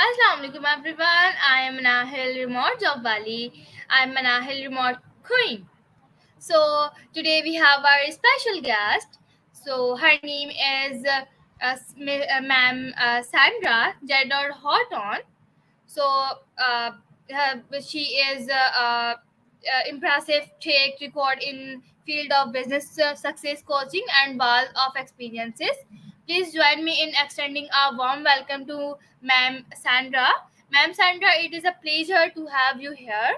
Assalamualaikum everyone. I am Manahil Remote of Bali. I am Manahil Remote Queen. So today we have our special guest. So her name is Ma'am Sandra J. Horton. So uh, she is impressive track record in field of business success coaching and wealth of experiences. Please join me in extending a warm welcome to Ma'am Sandra. Ma'am Sandra, it is a pleasure to have you here,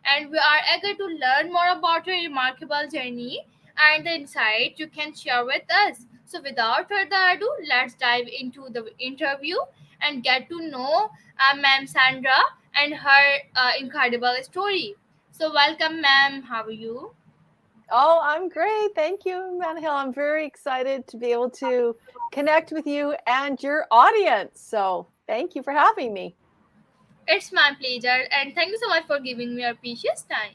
and we are eager to learn more about your remarkable journey and the insight you can share with us. So, without further ado, let's dive into the interview and get to know Ma'am Sandra and her incredible story. So, welcome, ma'am. How are you? Oh, I'm great. Thank you, Manhill. I'm very excited to be able to connect with you and your audience. So thank you for having me. It's my pleasure, and thank you so much for giving me your precious time.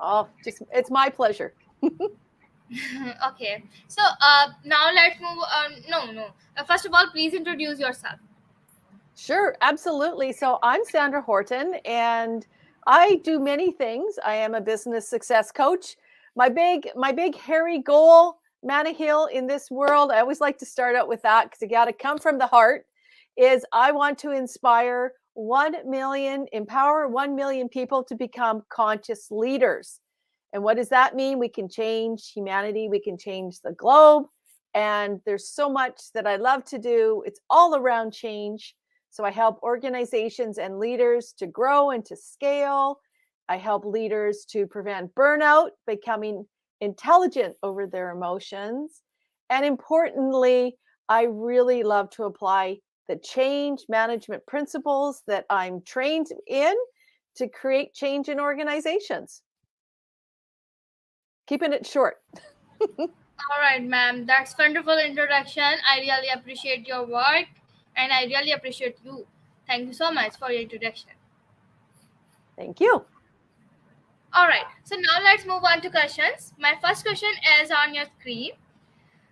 Oh, just it's my pleasure. Okay, so now let's move on. No. First of all, please introduce yourself. Sure, absolutely. So I'm Sandra Horton and I do many things. I am a business success coach. My big hairy goal, Manahil, in this world, I always like to start out with that because you got to come from the heart, is I want to empower 1 million people to become conscious leaders. And what does that mean? We can change humanity, we can change the globe. And there's so much that I love to do. It's all around change. So I help organizations and leaders to grow and to scale. I help leaders to prevent burnout, becoming intelligent over their emotions. And importantly, I really love to apply the change management principles that I'm trained in to create change in organizations. Keeping it short. All right, ma'am. That's wonderful introduction. I really appreciate your work, and I really appreciate you. Thank you so much for your introduction. Thank you. All right. So now let's move on to questions. My first question is on your screen.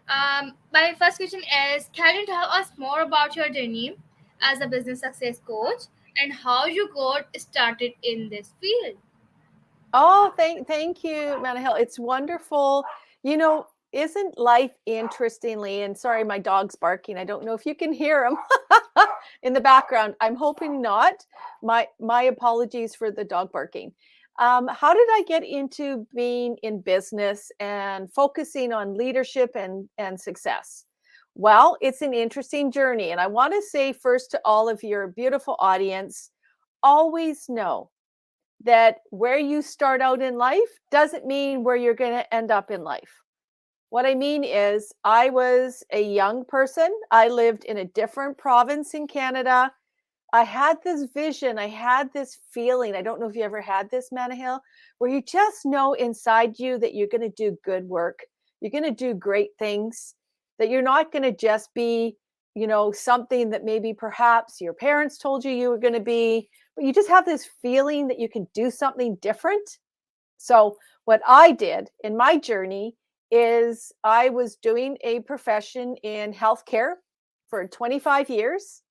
My first question is, can you tell us more about your journey as a business success coach and how you got started in this field? Oh, thank you, Manahil. It's wonderful. You know, isn't life interestingly, and sorry, my dog's barking. I don't know if you can hear him in the background. I'm hoping not. My apologies for the dog barking. How did I get into being in business and focusing on leadership and success? Well, it's an interesting journey. And I want to say first to all of your beautiful audience, always know that where you start out in life doesn't mean where you're going to end up in life. What I mean is, I was a young person. I lived in a different province in Canada. I had this vision, I had this feeling. I don't know if you ever had this, Manahil, where you just know inside you that you're going to do good work. You're going to do great things, that you're not going to just be, something that maybe perhaps your parents told you were going to be, but you just have this feeling that you can do something different. So, what I did in my journey is I was doing a profession in healthcare for 25 years,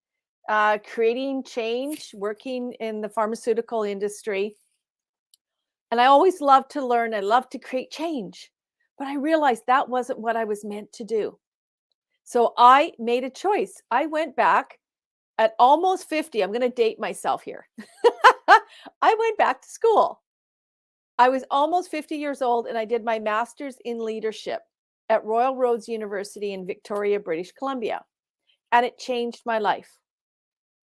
creating change, working in the pharmaceutical industry. And I always loved to learn. I loved to create change. But I realized that wasn't what I was meant to do. So I made a choice. I went back at almost 50. I'm going to date myself here. I went back to school. I was almost 50 years old and I did my master's in leadership at Royal Roads University in Victoria, British Columbia. And it changed my life.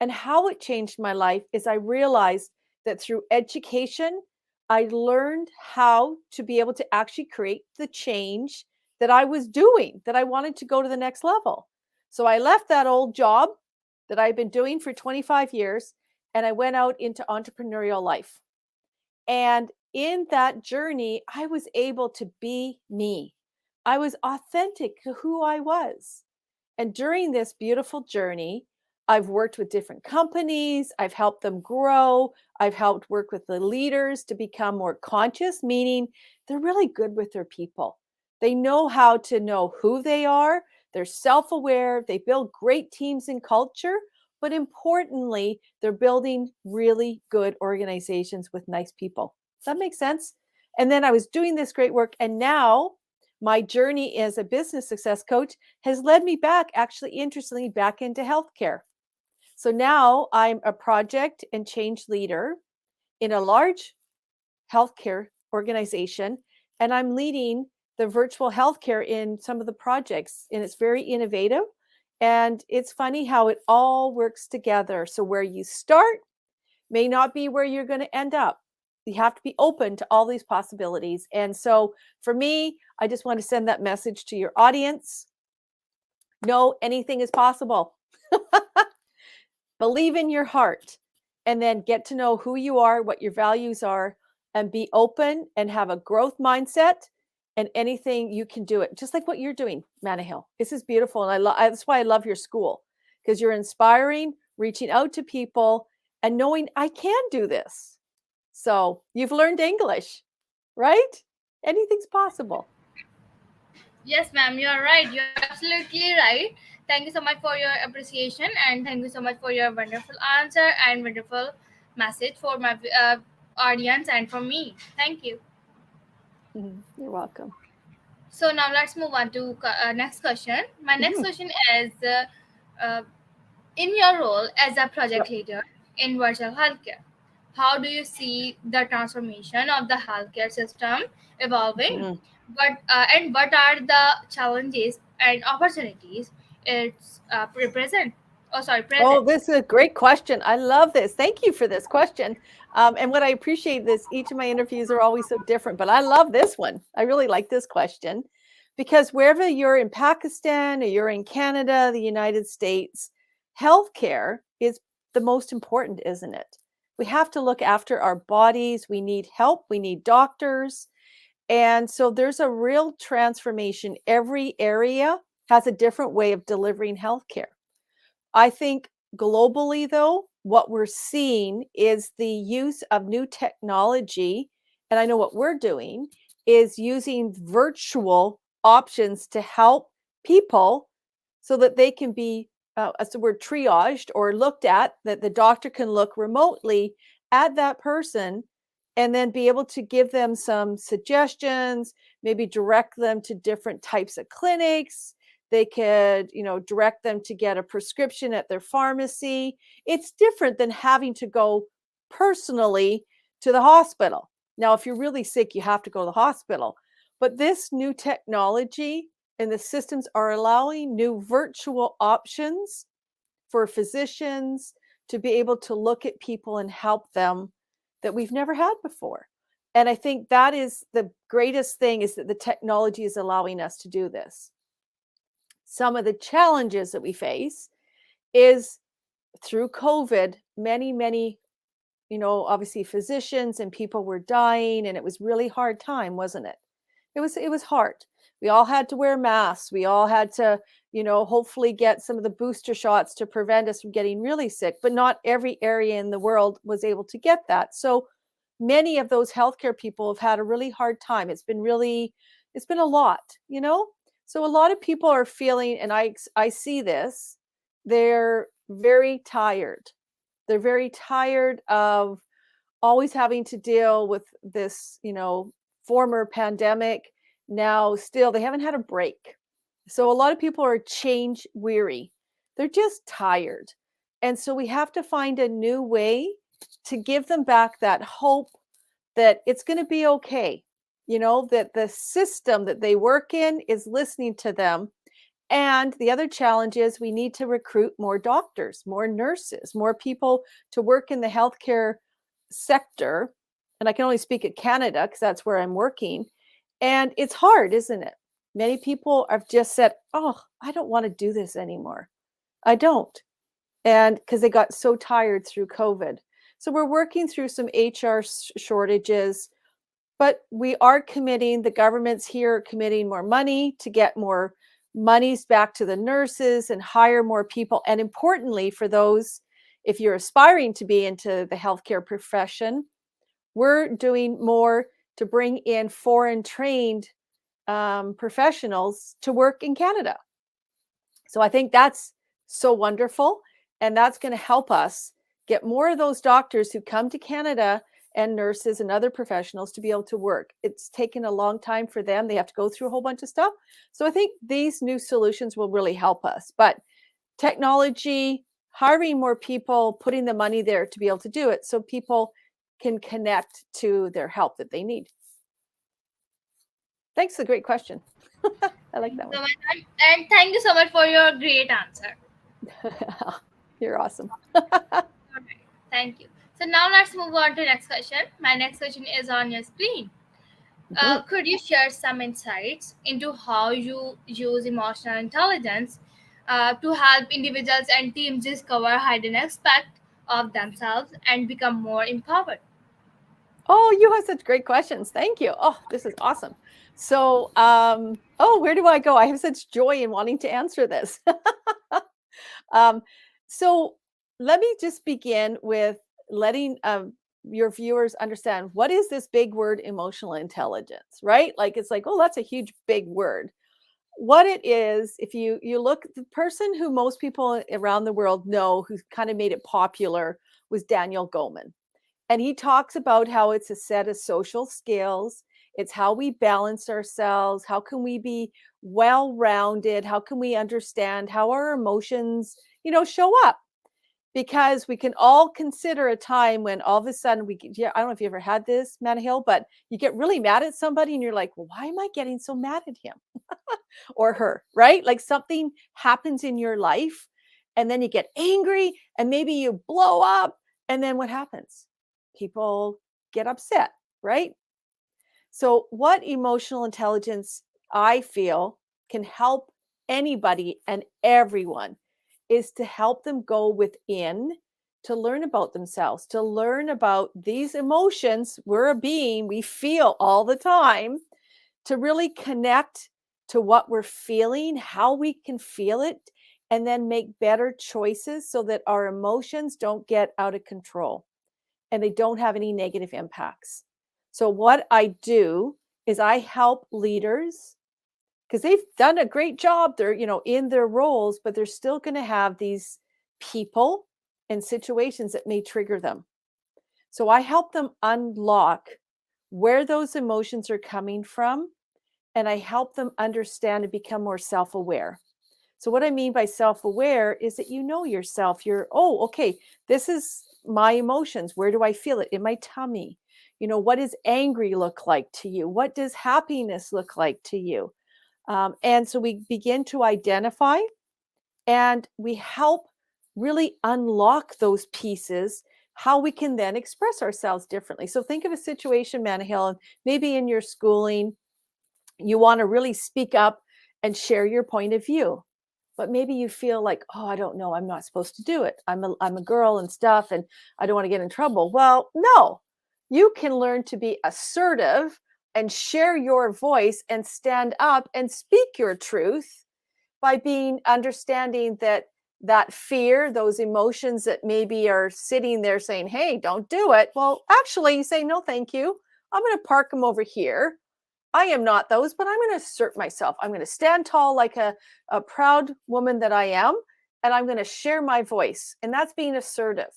And how it changed my life is I realized that through education, I learned how to be able to actually create the change that I was doing, that I wanted to go to the next level. So I left that old job that I've been doing for 25 years and I went out into entrepreneurial life. And in that journey, I was able to be me. I was authentic to who I was. And during this beautiful journey, I've worked with different companies. I've helped them grow. I've helped work with the leaders to become more conscious, meaning they're really good with their people. They know how to know who they are. They're self aware. They build great teams and culture, but importantly, they're building really good organizations with nice people. Does that make sense? And then I was doing this great work, and now my journey as a business success coach has led me back, actually, interestingly, back into healthcare. So now I'm a project and change leader in a large healthcare organization, and I'm leading the virtual healthcare in some of the projects, and it's very innovative. And it's funny how it all works together. So where you start may not be where you're going to end up. You have to be open to all these possibilities. And so for me, I just want to send that message to your audience. No, anything is possible. Believe in your heart, and then get to know who you are, what your values are, and be open and have a growth mindset, and anything you can do it, just like what you're doing, Manahill. This is beautiful. And that's why I love your school, because you're inspiring, reaching out to people and knowing I can do this. So you've learned English, right? Anything's possible. Yes, ma'am, you are right. You are absolutely right. Thank you so much for your appreciation, and thank you so much for your wonderful answer and wonderful message for my audience and for me. Thank you. You're welcome. So now let's move on to next question. My next Mhm. question is, uh, in your role as a project Yep. leader in virtual healthcare, how do you see the transformation of the healthcare system evolving? Mhm. And what are the challenges and opportunities it's present? Oh, sorry, Oh, present. this is a great question. I love this. Thank you for this question. And what I appreciate this, each of my interviews are always so different, but I love this one. I really like this question because wherever you're in Pakistan or you're in Canada, the United States, healthcare is the most important, isn't it? We have to look after our bodies. We need help. We need doctors. And so there's a real transformation. Every area has a different way of delivering healthcare. I think globally, though, what we're seeing is the use of new technology. And I know what we're doing is using virtual options to help people so that they can be, as the word, triaged or looked at, that the doctor can look remotely at that person and then be able to give them some suggestions, maybe direct them to different types of clinics. They could, direct them to get a prescription at their pharmacy. It's different than having to go personally to the hospital. Now, if you're really sick, you have to go to the hospital. But this new technology and the systems are allowing new virtual options for physicians to be able to look at people and help them that we've never had before. And I think that is the greatest thing, is that the technology is allowing us to do this. Some of the challenges that we face is through COVID, many, obviously physicians and people were dying, and it was really hard time, wasn't it? It was hard. We all had to wear masks. We all had to, hopefully get some of the booster shots to prevent us from getting really sick, but not every area in the world was able to get that. So many of those healthcare people have had a really hard time. It's been a lot, So a lot of people are feeling, and I see this, they're very tired. They're very tired of always having to deal with this, former pandemic. Now, still, they haven't had a break. So, a lot of people are change weary. They're just tired. And so, we have to find a new way to give them back that hope that it's going to be okay. That the system that they work in is listening to them. And the other challenge is we need to recruit more doctors, more nurses, more people to work in the healthcare sector. And I can only speak at Canada because that's where I'm working. And it's hard, isn't it? Many people have just said, oh, I don't want to do this anymore. I don't. And because they got so tired through COVID. So we're working through some HR shortages, but we are committing, the government's here are committing more money to get more monies back to the nurses and hire more people. And importantly, for those, if you're aspiring to be into the healthcare profession, we're doing more to bring in foreign trained professionals to work in Canada. So I think that's so wonderful. And that's going to help us get more of those doctors who come to Canada and nurses and other professionals to be able to work. It's taken a long time for them. They have to go through a whole bunch of stuff. So I think these new solutions will really help us. But technology, hiring more people, putting the money there to be able to do it so people can connect to their help that they need. Thanks for the great question. I like Thank that you so one. much. And thank you so much for your great answer. You're awesome. All right. Thank you. So now let's move on to next question. My next question is on your screen. Mhm. Could you share some insights into how you use emotional intelligence to help individuals and teams discover hidden aspects of themselves and become more empowered? Oh, you have such great questions. Thank you. Oh, this is awesome. So, where do I go? I have such joy in wanting to answer this. um, so, let me just begin with letting your viewers understand what is this big word emotional intelligence, right? Like it's like, oh, that's a huge big word. What it is, if you look, the person who most people around the world know who's kind of made it popular was Daniel Goleman, and he talks about how it's a set of social skills. It's how we balance ourselves. How can we be well rounded? How can we understand how our emotions, show up? Because we can all consider a time when all of a sudden yeah, I don't know if you ever had this, Hill, but you get really mad at somebody and you're like, well, why am I getting so mad at him or her, right? Like something happens in your life and then you get angry and maybe you blow up. And then what happens? People get upset, right? So, what emotional intelligence I feel can help anybody and everyone is to help them go within to learn about themselves, to learn about these emotions. We're a being, we feel all the time, to really connect to what we're feeling, how we can feel it, and then make better choices so that our emotions don't get out of control and they don't have any negative impacts. So, what I do is I help leaders because they've done a great job. They're, in their roles, but they're still going to have these people and situations that may trigger them. So, I help them unlock where those emotions are coming from, and I help them understand and become more self aware. So, what I mean by self aware is that you know yourself. Oh, okay, this is my emotions. Where do I feel it? In my tummy. What does angry look like to you? What does happiness look like to you? And so we begin to identify and we help really unlock those pieces, how we can then express ourselves differently. So, think of a situation, Manahil, and maybe in your schooling, you want to really speak up and share your point of view, but maybe you feel like, oh, I don't know, I'm not supposed to do it. I'm a girl and stuff, and I don't want to get in trouble. Well, no, you can learn to be assertive and share your voice and stand up and speak your truth by being understanding that fear, those emotions that maybe are sitting there saying, hey, don't do it. Well, actually, you say, no, thank you. I'm going to park them over here. I am not those, but I'm going to assert myself. I'm going to stand tall like a proud woman that I am, and I'm going to share my voice. And that's being assertive.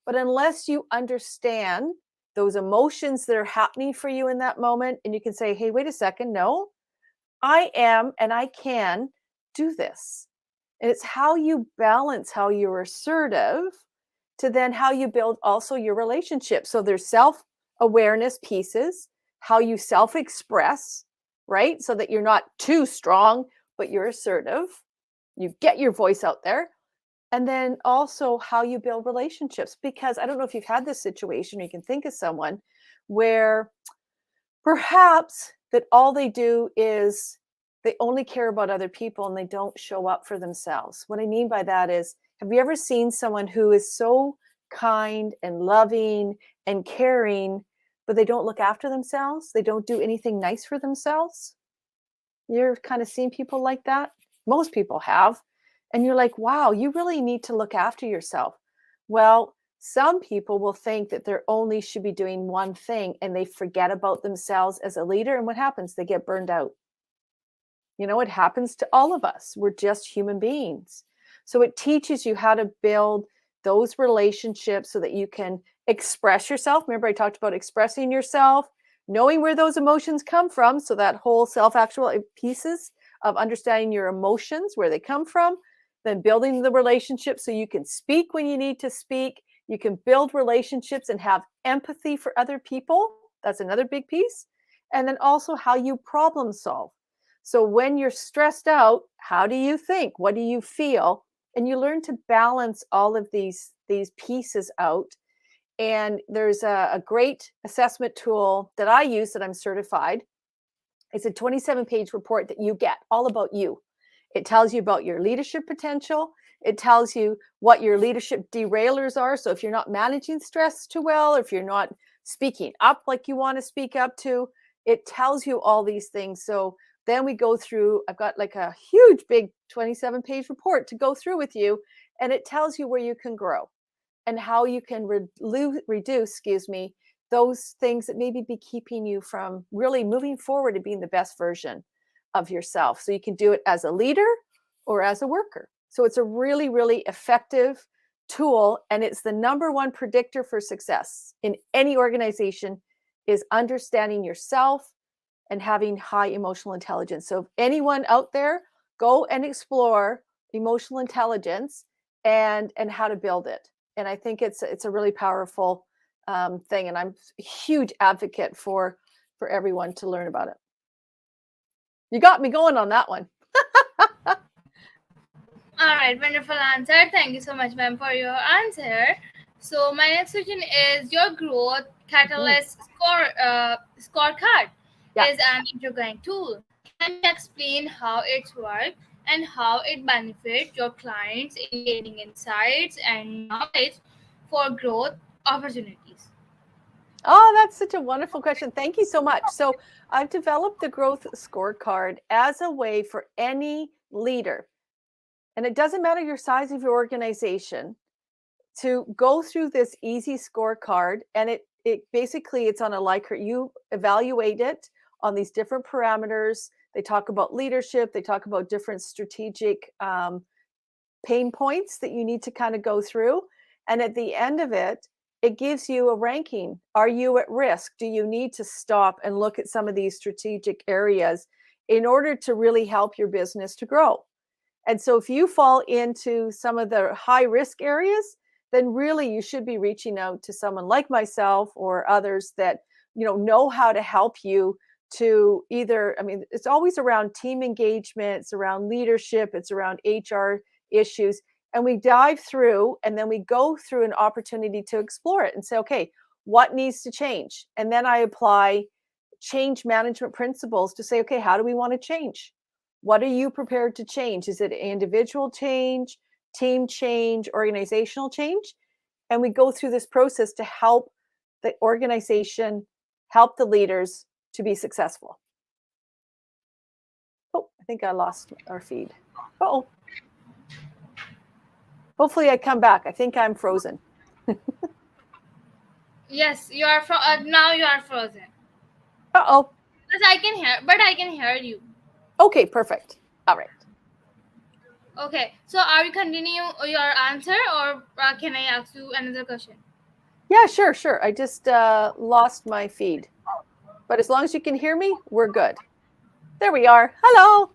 But unless you understand those emotions that are happening for you in that moment, and you can say, hey, wait a second, no, I am and I can do this. And it's how you balance how you're assertive to then how you build also your relationship. So there's self awareness pieces, how you self express, right? So that you're not too strong, but you're assertive. You get your voice out there. And then also how you build relationships. Because I don't know if you've had this situation, or you can think of someone where perhaps that all they do is they only care about other people and they don't show up for themselves. What I mean by that is, have you ever seen someone who is so kind and loving and caring, but they don't look after themselves? They don't do anything nice for themselves? You're kind of seeing people like that? Most people have. And you're like, wow, you really need to look after yourself. Well, some people will think that they only should be doing one thing and they forget about themselves as a leader. And what happens? They get burned out. It happens to all of us. We're just human beings. So it teaches you how to build those relationships so that you can express yourself. Remember, I talked about expressing yourself, knowing where those emotions come from. So that whole self-actual pieces of understanding your emotions, where they come from, then building the relationship so you can speak when you need to speak. You can build relationships and have empathy for other people. That's another big piece. And then also how you problem solve. So when you're stressed out, how do you think? What do you feel? And you learn to balance all of these pieces out. And there's a great assessment tool that I use that I'm certified. It's a 27-page report that you get all about you. It tells you about your leadership potential. It tells you what your leadership derailers are. So if you're not managing stress too well, or if you're not speaking up like you want to speak up to, it tells you all these things. So then we go through, I've got like a huge big 27-page report to go through with you, and it tells you where you can grow and how you can reduce, those things that maybe be keeping you from really moving forward to being the best version of yourself. So you can do it as a leader or as a worker. So it's a really, really effective tool, and it's the number one predictor for success in any organization is understanding yourself and having high emotional intelligence. So if anyone out there, go and explore emotional intelligence and how to build it. And I think it's a really powerful thing, and I'm a huge advocate for everyone to learn about it. You got me going on that one. All right, wonderful answer. Thank you so much, ma'am, for your answer. So my next question is: your growth catalyst scorecard Yeah. is an intriguing tool. Can you explain how it works and how it benefits your clients in gaining insights and knowledge for growth opportunities? Oh, that's such a wonderful question. Thank you so much. So I've developed the growth scorecard as a way for any leader, and it doesn't matter your size of your organization, to go through this easy scorecard. And it basically, it's on a Likert. You evaluate it on these different parameters. They talk about leadership. They talk about different strategic pain points that you need to kind of go through. And at the end of it, it gives you a ranking. Are you at risk? Do you need to stop and look at some of these strategic areas in order to really help your business to grow? And so if you fall into some of the high risk areas, then really you should be reaching out to someone like myself or others that know how to help you to either, I mean, it's always around team engagement, it's around leadership, it's around HR issues. And we dive through, and then we go through an opportunity to explore it and say, okay, what needs to change? And then I apply change management principles to say, okay, how do we want to change? What are you prepared to change? Is it individual change, team change, organizational change? And we go through this process to help the organization, help the leaders to be successful. Oh, I think I lost our feed. Oh, hopefully I come back. I think I'm frozen. Yes, you are now you are frozen. Uh-oh. But I can hear you. Okay, perfect. All right. Okay, so are you continue your answer, or can I ask you another question? Yeah, sure. I just lost my feed. But as long as you can hear me, we're good. There we are. Hello.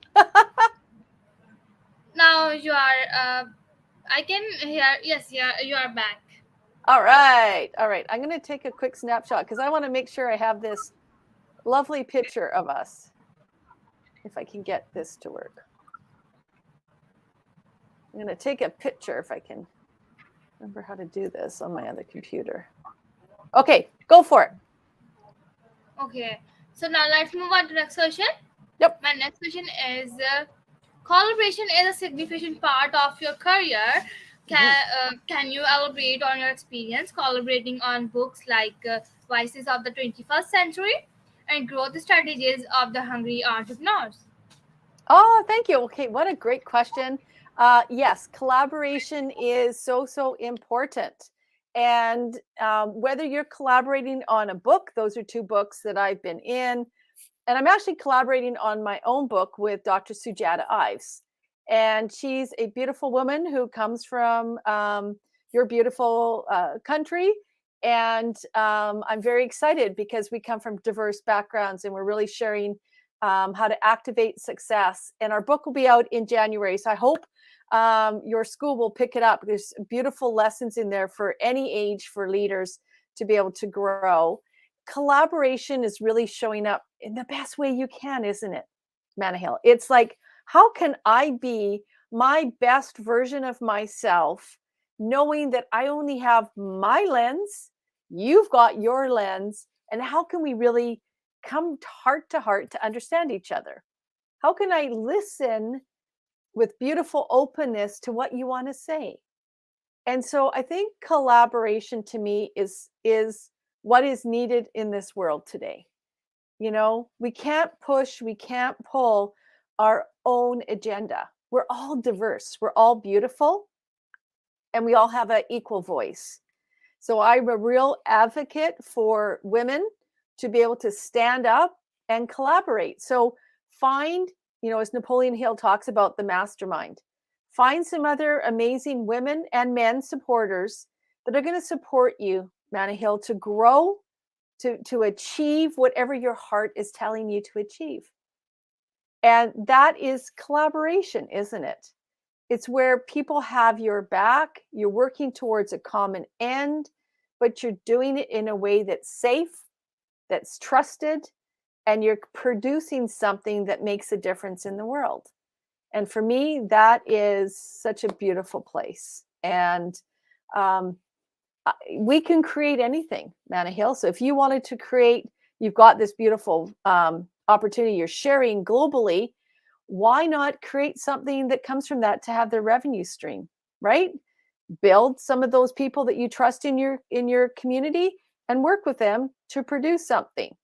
Now you are. I can hear. Yes, yeah, you are back. All right. I'm going to take a quick snapshot because I want to make sure I have this lovely picture of us. If I can get this to work. I'm going to take a picture if I can remember how to do this on my other computer. Okay, go for it. Okay, so now let's move on to the next question. Yep. My next question is: collaboration is a significant part of your career. Can you elaborate on your experience collaborating on books like Vices of the 21st Century and Growth Strategies of the Hungry Entrepreneurs? Oh, thank you. Okay, what a great question. Yes, collaboration is so important. And whether you're collaborating on a book, those are two books that I've been in. And I'm actually collaborating on my own book with Dr. Sujata Ives. And she's a beautiful woman who comes from your beautiful country. And I'm very excited because we come from diverse backgrounds and we're really sharing how to activate success. And our book will be out in January. So I hope your school will pick it up. There's beautiful lessons in there for any age for leaders to be able to grow. Collaboration is really showing up in the best way you can, isn't it, Manahil? It's like, how can I be my best version of myself, knowing that I only have my lens, you've got your lens, and how can we really come heart to understand each other? How can I listen with beautiful openness to what you want to say? And so I think collaboration to me is what is needed in this world today. You know, we can't push, we can't pull our own agenda. We're all diverse, we're all beautiful, and we all have an equal voice. So I'm a real advocate for women to be able to stand up and collaborate. So find, as Napoleon Hill talks about the mastermind, find some other amazing women and men supporters that are going to support you, Manna Hill, to grow, to achieve whatever your heart is telling you to achieve. And that is collaboration, isn't it? It's where people have your back, you're working towards a common end, but you're doing it in a way that's safe, that's trusted, and you're producing something that makes a difference in the world. And for me, that is such a beautiful place. And we can create anything, Manna Hill. So if you wanted to create, you've got this beautiful opportunity you're sharing globally. Why not create something that comes from that to have their revenue stream, right? Build some of those people that you trust in your community and work with them to produce something.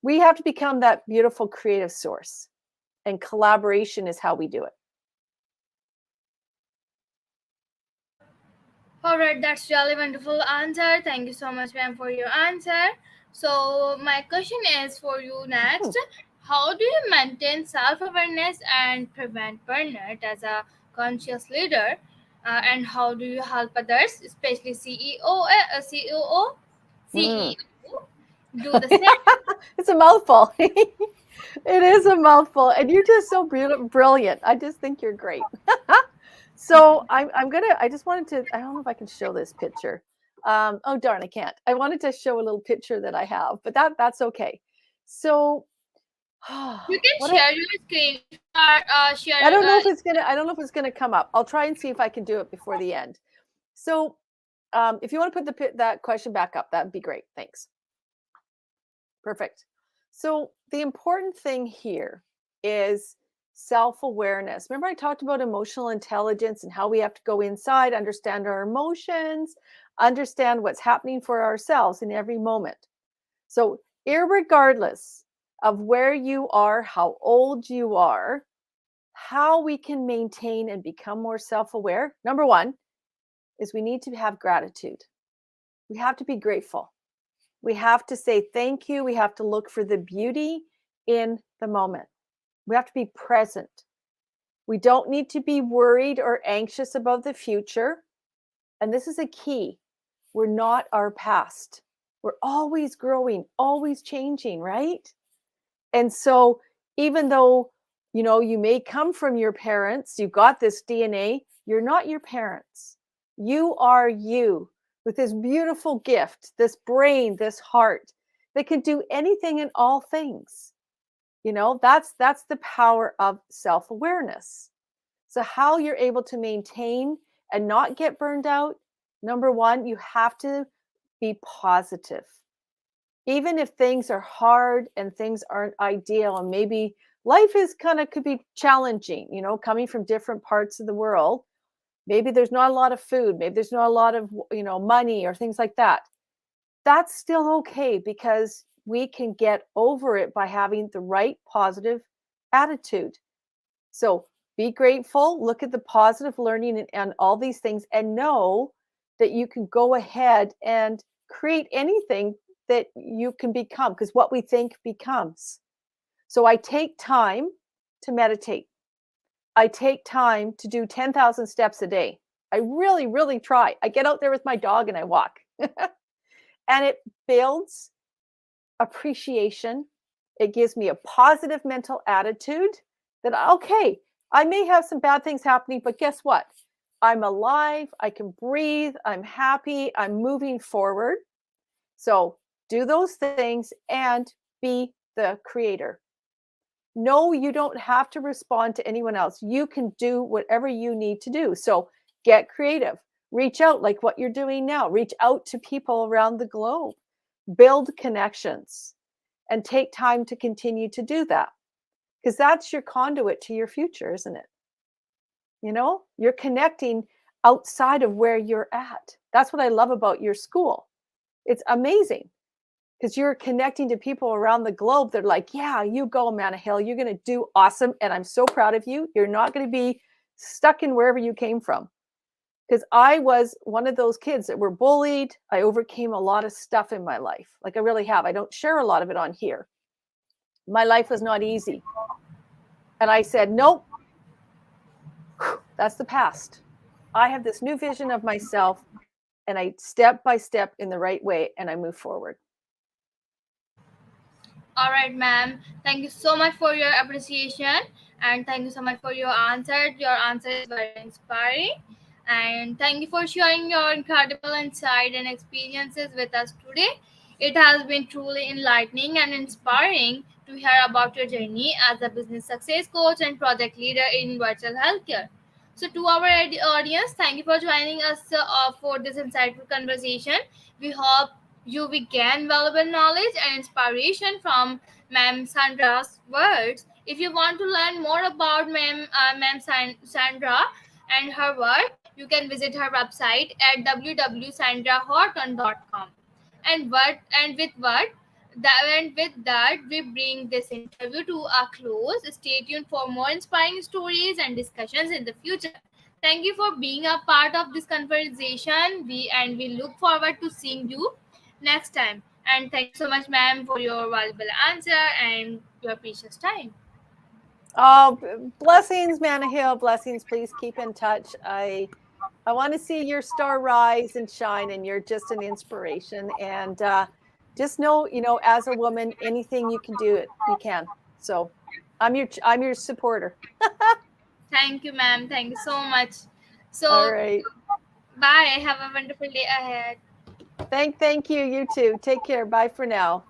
We have to become that beautiful creative source, and collaboration is how we do it. All right, that's really wonderful answer. Thank you so much, ma'am, for your answer. So my question is for you next. How do you maintain self-awareness and prevent burnout as a conscious leader? And how do you help others, especially CEO, Mm. CEO, do the same? It's a mouthful. It is a mouthful, and you're just so brilliant. I just think you're great. So I just wanted to, I don't know if I can show this picture. Oh darn, I can't. I wanted to show a little picture that I have, but that's okay. So You can what share your screen if you are I sharing. don't know if it's gonna, I don't know if it's gonna come up. I'll try and see if I can do it before the end. So if you want to put that question back up, that'd be great. Thanks. Perfect. So the important thing here is self-awareness. Remember I talked about emotional intelligence and how we have to go inside, understand our emotions, understand what's happening for ourselves in every moment. So irregardless of where you are, how old you are, how we can maintain and become more self-aware, number one, is we need to have gratitude. We have to be grateful. We have to say thank you. We have to look for the beauty in the moment. We have to be present. We don't need to be worried or anxious about the future. And this is a key. We're not our past. We're always growing, always changing, right? And so even though, you may come from your parents, you've got this DNA, you're not your parents. You are you with this beautiful gift, this brain, this heart that can do anything and all things. That's the power of self-awareness. So how you're able to maintain and not get burned out, number one, you have to be positive. Even if things are hard and things aren't ideal, and maybe life is could be challenging, coming from different parts of the world. Maybe there's not a lot of food, maybe there's not a lot of, money or things like that. That's still okay because we can get over it by having the right positive attitude. So be grateful, look at the positive learning and all these things, and know that you can go ahead and create anything that you can become, because what we think becomes. So I take time to meditate. I take time to do 10,000 steps a day. I really, really try. I get out there with my dog and I walk. And it builds appreciation. It gives me a positive mental attitude that, okay, I may have some bad things happening, but guess what? I'm alive. I can breathe. I'm happy. I'm moving forward. So do those things and be the creator. No, you don't have to respond to anyone else. You can do whatever you need to do. So get creative. Reach out like what you're doing now. Reach out to people around the globe. Build connections and take time to continue to do that because that's your conduit to your future, isn't it? You know, you're connecting outside of where you're at. That's what I love about your school. It's amazing because you're connecting to people around the globe. They're like, yeah, you go, Amanda Hill. You're going to do awesome. And I'm so proud of you. You're not going to be stuck in wherever you came from. Because I was one of those kids that were bullied. I overcame a lot of stuff in my life. Like I really have. I don't share a lot of it on here. My life was not easy. And I said, nope, that's the past. I have this new vision of myself and I step by step in the right way and I move forward. All right, ma'am. Thank you so much for your appreciation and thank you so much for your answer. Your answer is very inspiring. And thank you for sharing your incredible insight and experiences with us today. It has been truly enlightening and inspiring to hear about your journey as a business success coach and project leader in virtual healthcare. So, to our audience, thank you for joining us for this insightful conversation. We hope you will gain valuable knowledge and inspiration from Ma'am Sandra's words. If you want to learn more about Ma'am Sandra and her work, you can visit her website at www.sandrahorton.com. And with that, we bring this interview to a close. Stay tuned for more inspiring stories and discussions in the future. Thank you for being a part of this conversation. We look forward to seeing you next time. And thank you so much, ma'am, for your valuable answer and your precious time. Oh, blessings, Mana Hill. Blessings. Please keep in touch. I want to see your star rise and shine, and you're just an inspiration. And just know, you know, as a woman, anything you can do, it you can. So I'm your supporter. Thank you, ma'am. Thank you so much. All So, right. bye. Have a wonderful day ahead. Thank you. You too. Take care. Bye for now.